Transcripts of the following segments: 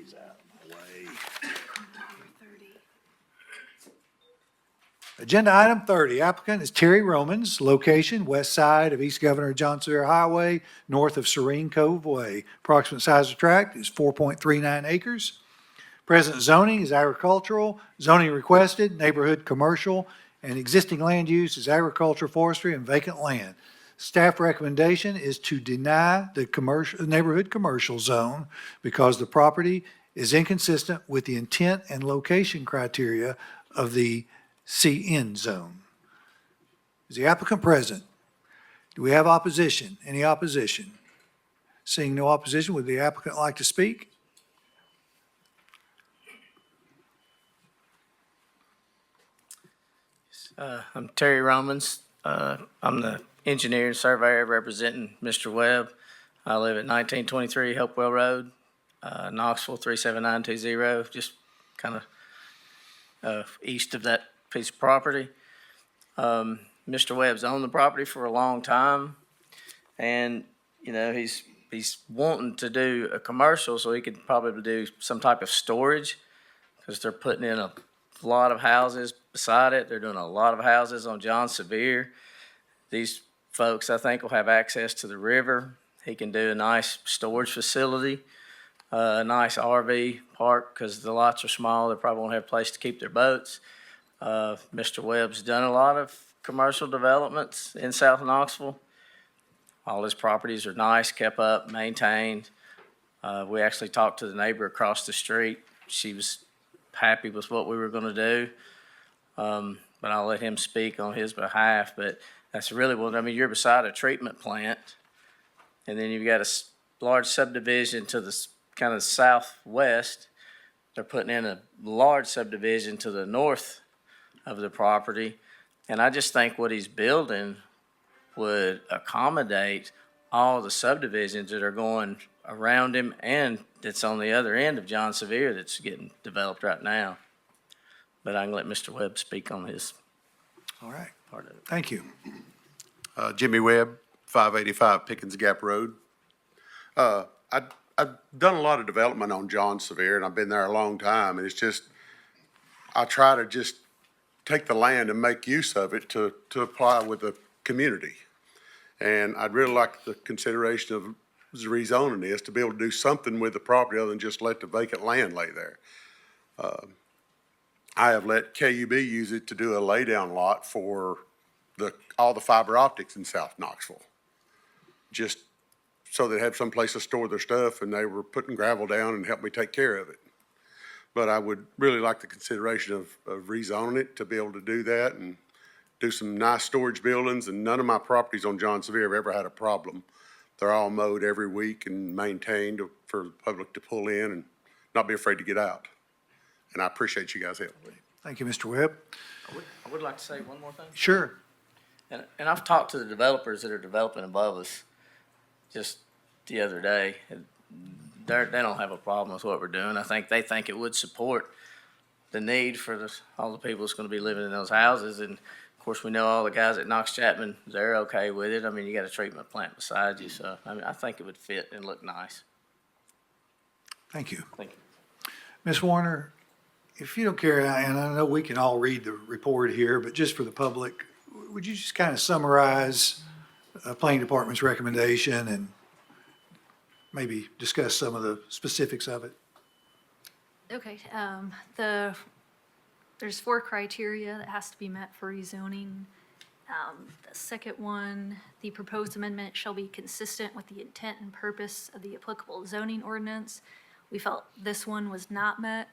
these out of my way. Agenda item 30, applicant is Terry Romans, location west side of East Governor John Sevier Highway, north of Serene Cove Way. Approximate size of tract is 4.39 acres. Present zoning is agricultural, zoning requested, neighborhood commercial, and existing land use is agriculture, forestry, and vacant land. Staff recommendation is to deny the neighborhood commercial zone because the property is inconsistent with the intent and location criteria of the CN zone. Is the applicant present? Do we have opposition? Any opposition? Seeing no opposition, would the applicant like to speak? I'm Terry Romans. I'm the engineer and surveyor representing Mr. Webb. I live at 1923 Hopewell Road, Knoxville 37920, just kind of east of that piece of property. Mr. Webb's owned the property for a long time, and you know he's wanting to do a commercial so he could probably do some type of storage because they're putting in a lot of houses beside it. They're doing a lot of houses on John Sevier. These folks, I think, will have access to the river. He can do a nice storage facility, a nice RV park because the lots are small. They probably won't have a place to keep their boats. Mr. Webb's done a lot of commercial developments in South Knoxville. All his properties are nice, kept up, maintained. We actually talked to the neighbor across the street. She was happy with what we were going to do, but I'll let him speak on his behalf. But that's really what, I mean, you're beside a treatment plant, and then you've got a large subdivision to the kind of southwest. They're putting in a large subdivision to the north of the property, and I just think what he's building would accommodate all the subdivisions that are going around him and that's on the other end of John Sevier that's getting developed right now. But I can let Mr. Webb speak on his All right, part of it. thank you. Jimmy Webb, 585 Pickens Gap Road. I've done a lot of development on John Sevier, and I've been there a long time, and it's just, I try to just take the land and make use of it to apply with the community. And I'd really like the consideration of rezoning this to be able to do something with the property other than just let the vacant land lay there. I have let KUB use it to do a laydown lot for all the fiber optics in South Knoxville. Just so they had some place to store their stuff, and they were putting gravel down and helped me take care of it. But I would really like the consideration of rezoning it to be able to do that and do some nice storage buildings. And none of my properties on John Sevier have ever had a problem. They're all mowed every week and maintained for the public to pull in and not be afraid to get out. And I appreciate you guys' help. Thank you, Mr. Webb. I would like to say one more thing. Sure. And I've talked to the developers that are developing above us just the other day. And they don't have a problem with what we're doing. I think they think it would support the need for all the people that's going to be living in those houses. And of course, we know all the guys at Knox Chapman, they're okay with it. I mean, you got a treatment plant beside you. So, I mean, I think it would fit and look nice. Thank you. Thank you. Ms. Warner, if you don't care, and I know we can all read the report here, but just for the public, would you just kind of summarize Planning Department's recommendation and maybe discuss some of the specifics of it? Okay, there's 4 criteria that has to be met for rezoning. The second one, the proposed amendment shall be consistent with the intent and purpose of the applicable zoning ordinance. We felt this one was not met.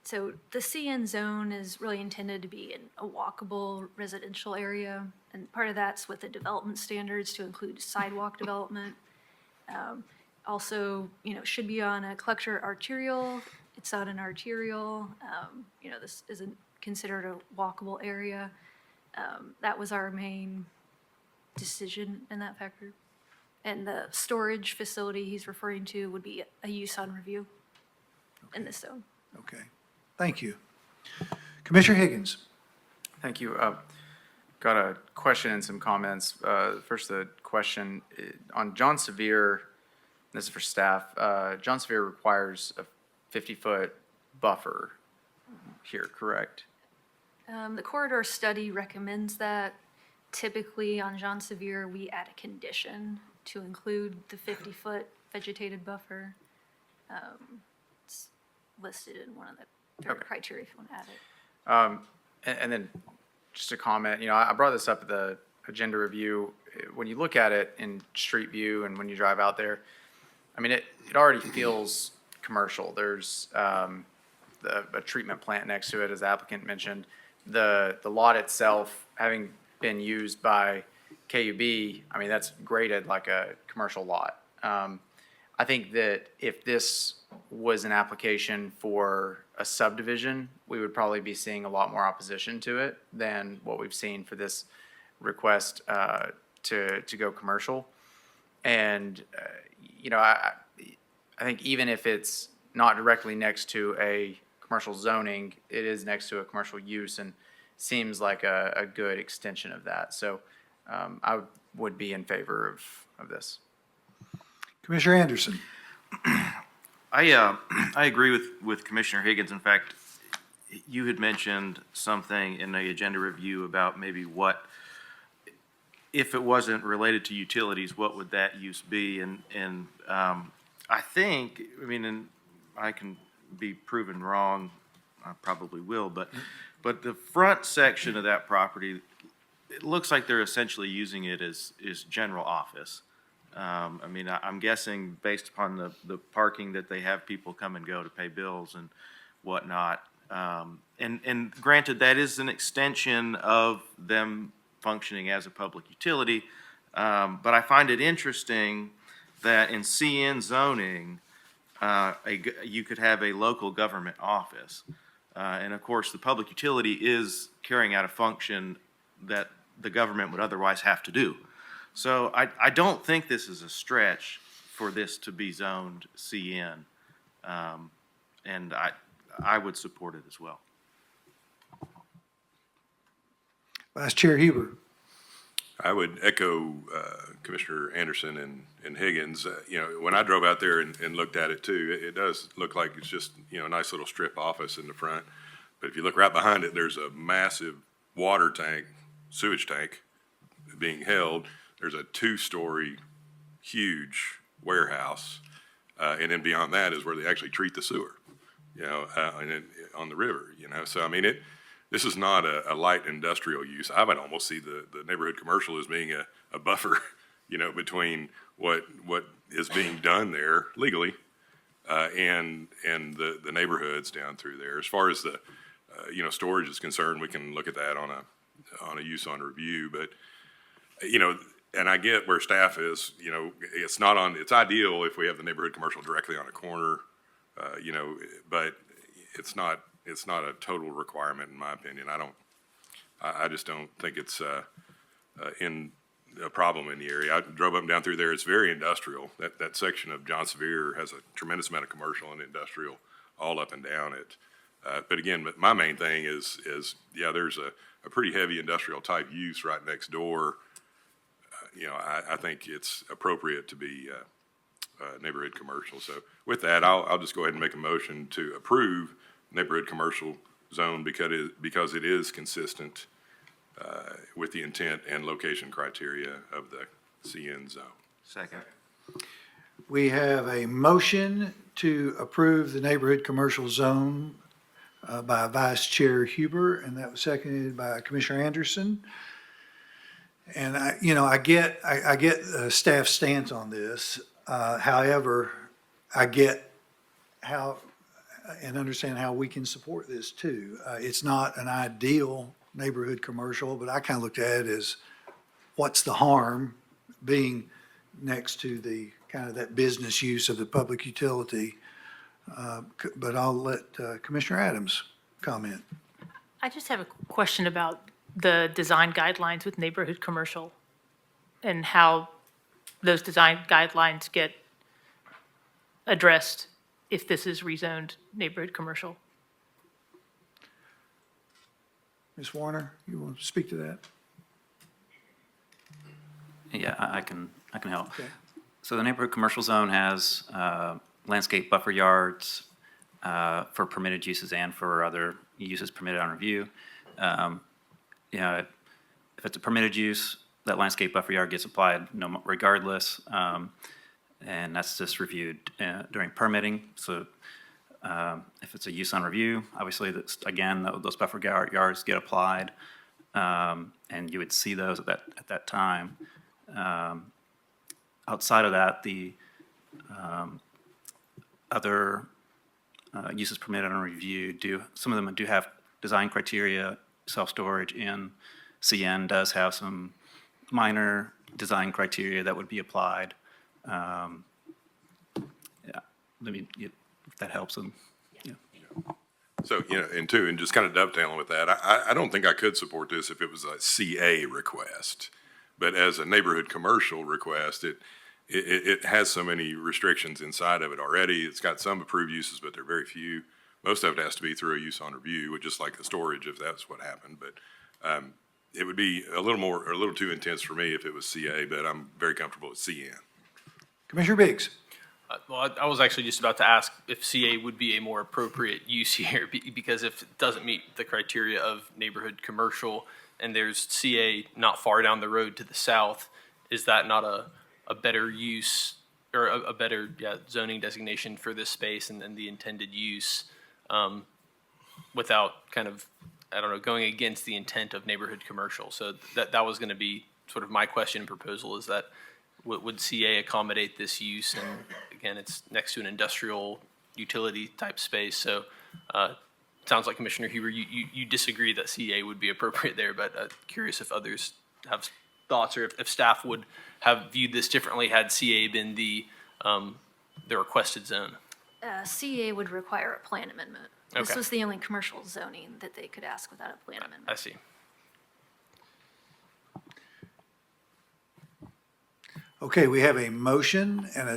So the CN zone is really intended to be in a walkable residential area, and part of that's with the development standards to include sidewalk development. Also, should be on a collector arterial. It's not an arterial. This isn't considered a walkable area. That was our main decision in that factor. And the storage facility he's referring to would be a use on review in this zone. Okay, thank you. Commissioner Higgins. Thank you. Got a question and some comments. First, the question on John Sevier. this is for staff. John Sevier requires a 50-foot buffer here, correct? The corridor study recommends that. Typically, on Jean Sevier, we add a condition to include the 50-foot vegetated buffer. It's listed in one of the Okay. criteria if you want to add it. And then just a comment, I brought this up at the agenda review. When you look at it in street view and when you drive out there, I mean, it already feels commercial. There's a treatment plant next to it, as the applicant mentioned. The lot itself, having been used by KUB, I mean, that's graded like a commercial lot. I think that if this was an application for a subdivision, we would probably be seeing a lot more opposition to it than what we've seen for this request to go commercial. And, I think even if it's not directly next to a commercial zoning, it is next to a commercial use and seems like a good extension of that. So I would be in favor of this. Commissioner Anderson. I agree with Commissioner Higgins. In fact, you had mentioned something in the agenda review about maybe what, if it wasn't related to utilities, what would that use be? And I think, and I can be proven wrong, I probably will, but the front section of that property, it looks like they're essentially using it as general office. I'm guessing based upon the parking that they have people come and go to pay bills and whatnot. And granted, that is an extension of them functioning as a public utility. But I find it interesting that in CN zoning, you could have a local government office. And of course, the public utility is carrying out a function that the government would otherwise have to do. So I don't think this is a stretch for this to be zoned CN. And I would support it as well. Vice Chair Huber. I would echo Commissioner Anderson and Higgins. When I drove out there and looked at it too, it does look like it's just, a nice little strip office in the front. But if you look right behind it, there's a massive water tank, sewage tank being held. There's a 2-story huge warehouse. And then beyond that is where they actually treat the sewer, on the river, So, this is not a light industrial use. I would almost see the neighborhood commercial as being a buffer, between what is being done there legally and the neighborhoods down through there. As far as the storage is concerned, we can look at that on a use on review. But and I get where staff is. It's ideal if we have the neighborhood commercial directly on a corner, but it's not a total requirement in my opinion. I just don't think it's in a problem in the area. I drove up and down through there. It's very industrial. That section of John Sevier has a tremendous amount of commercial and industrial all up and down it. But again, my main thing is there's a pretty heavy industrial type use right next door. I think it's appropriate to be neighborhood commercial. So with that, I'll just go ahead and make a motion to approve neighborhood commercial zone because it is consistent with the intent and location criteria of the CN zone. Second. We have a motion to approve the neighborhood commercial zone by Vice Chair Huber, and that was seconded by Commissioner Anderson. And I get staff's stance on this. However, I get how and understand how we can support this too. It's not an ideal neighborhood commercial, but I kind of looked at it as what's the harm being next to the kind of that business use of the public utility. But I'll let Commissioner Adams comment. I just have a question about the design guidelines with neighborhood commercial and how those design guidelines get addressed if this is rezoned neighborhood commercial. Ms. Warner, you want to speak to that? Yeah, I can help. Okay. So the neighborhood commercial zone has landscape buffer yards for permitted uses and for other uses permitted on review. You know, if it's a permitted use, that landscape buffer yard gets applied regardless, and that's just reviewed during permitting. So if it's a use on review, obviously, again, those buffer yards get applied, and you would see those at that time. Outside of that, the other uses permitted on review some of them do have design criteria. Self-storage in CN does have some minor design criteria that would be applied. Yeah, if that helps them. Yeah. So, and just kind of dovetailing with that, I don't think I could support this if it was a CA request. But as a neighborhood commercial request, it has so many restrictions inside of it already. It's got some approved uses, but they're very few. Most of it has to be through a use on review, just like the storage, if that's what happened. But it would be a little too intense for me if it was CA, but I'm very comfortable with CN. Commissioner Biggs? Well, I was actually just about to ask if CA would be a more appropriate use here, because if it doesn't meet the criteria of neighborhood commercial and there's CA not far down the road to the south, is that not a better use or a better zoning designation for this space and the intended use without kind of, I don't know, going against the intent of neighborhood commercial? So that was going to be sort of my question and proposal, is that would CA accommodate this use? And again, it's next to an industrial utility type space. So it sounds like, Commissioner Huber, you disagree that CA would be appropriate there, but curious if others have thoughts, or if staff would have viewed this differently had CA been the requested zone. CA would require a plan amendment. This Okay. was the only commercial zoning that they could ask without a plan amendment. I see. Okay, we have a motion and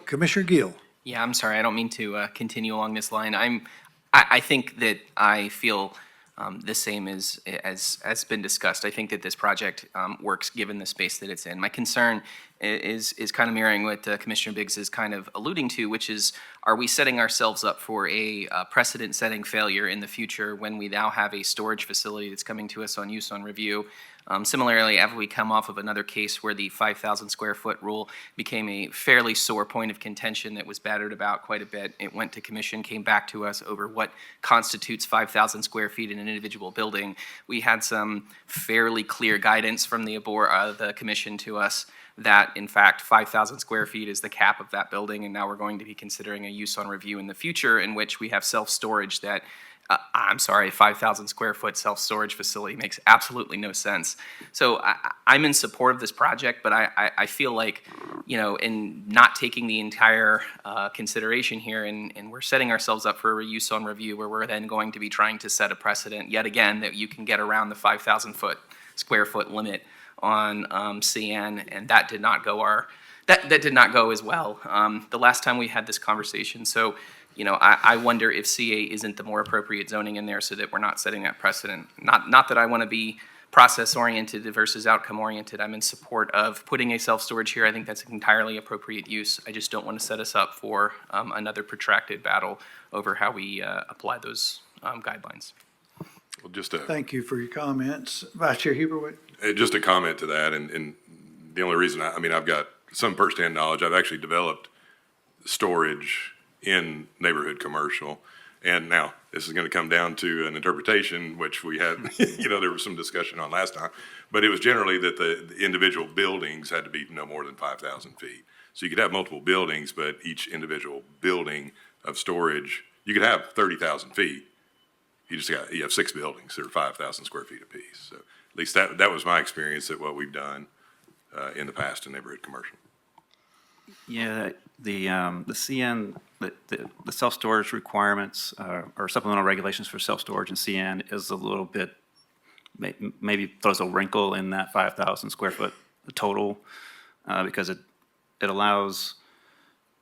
Commissioner Gill. Yeah, I'm sorry. I don't mean to continue along this line. I think that I feel the same as been discussed. I think that this project works given the space that it's in. My concern is kind of mirroring what Commissioner Biggs is kind of alluding to, which is, are we setting ourselves up for a precedent-setting failure in the future when we now have a storage facility that's coming to us on use on review? Similarly, have we come off of another case where the 5,000 square foot rule became a fairly sore point of contention that was battered about quite a bit? It went to commission, came back to us over what constitutes 5,000 square feet in an individual building. We had some fairly clear guidance from the commission to us that, in fact, 5,000 square feet is the cap of that building, and now we're going to be considering a use on review in the future in which we have self-storage that, I'm sorry, a 5,000 square foot self-storage facility makes absolutely no sense. So I'm in support of this project, but I feel like, in not taking the entire consideration here, and we're setting ourselves up for a use on review where we're then going to be trying to set a precedent yet again that you can get around the 5,000 square foot limit on CN, and that did not go that did not go as well the last time we had this conversation. So, I wonder if CA isn't the more appropriate zoning in there so that we're not setting that precedent. Not that I want to be process-oriented versus outcome-oriented. I'm in support of putting a self-storage here. I think that's an entirely appropriate use. I just don't want to set us up for another protracted battle over how we apply those guidelines. Well, Thank you for your comments. Vice Chair Huber, just a comment to that, and the only reason, I've got some firsthand knowledge. I've actually developed storage in neighborhood commercial. And now, this is going to come down to an interpretation, which we had, there was some discussion on last time. But it was generally that the individual buildings had to be no more than 5,000 feet. So you could have multiple buildings, but each individual building of storage, you could have 30,000 feet. You have 6 buildings that are 5,000 square feet apiece. So at least that was my experience at what we've done in the past in neighborhood commercial. Yeah, the CN, the self-storage requirements or supplemental regulations for self-storage in CN is a little bit, maybe throws a wrinkle in that 5,000 square foot total because it allows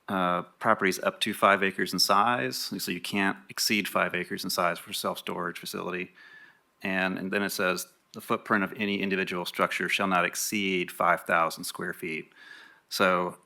properties up to 5 acres in size, so you can't exceed 5 acres in size for self-storage facility. And then it says the footprint of any individual structure shall not exceed 5,000 square feet. So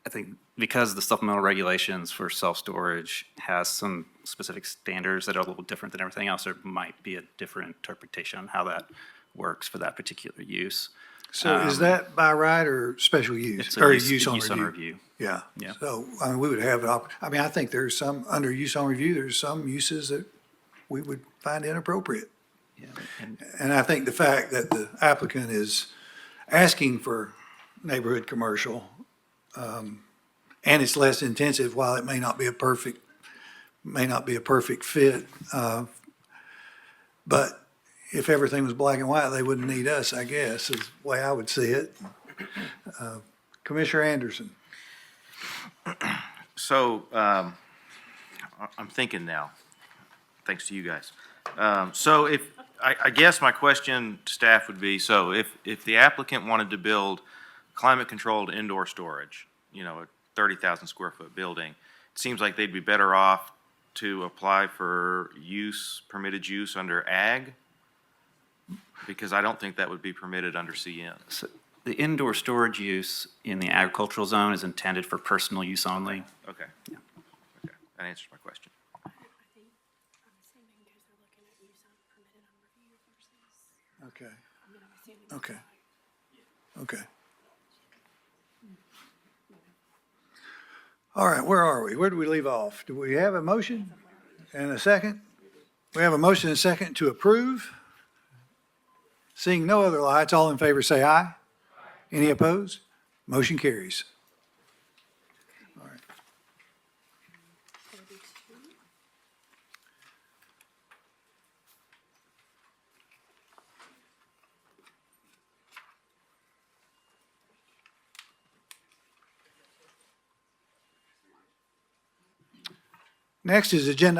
I think because the supplemental regulations for self-storage has some specific standards that are a little different than everything else, there might be a different interpretation on how that works for that particular use. So is that by right or special use? It's Or a use on review. Yeah. Yeah. So, I mean, we would have, I mean, I think there's some, under use on review, there's some uses that we would find inappropriate. Yeah, and And I think the fact that the applicant is asking for neighborhood commercial, and it's less intensive, while it may not be a perfect fit, but if everything was black and white, they wouldn't need us, I guess, is the way I would see it. Commissioner Anderson? So, I'm thinking now, thanks to you guys. So I guess my question to staff would be, so if the applicant wanted to build climate-controlled indoor storage, you know, a 30,000 square foot building, it seems like they'd be better off to apply for permitted use under ag, because I don't think that would be permitted under CN. so the indoor storage use in the agricultural zone is intended for personal use only. Okay. Yeah. Okay, that answers my question. Okay. Okay. Okay. All right, where are we? Where do we leave off? Do we have a motion and a second? We have a motion and a second to approve. Seeing no other lights, all in favor say aye. Any opposed? Motion carries. All right. Next is agenda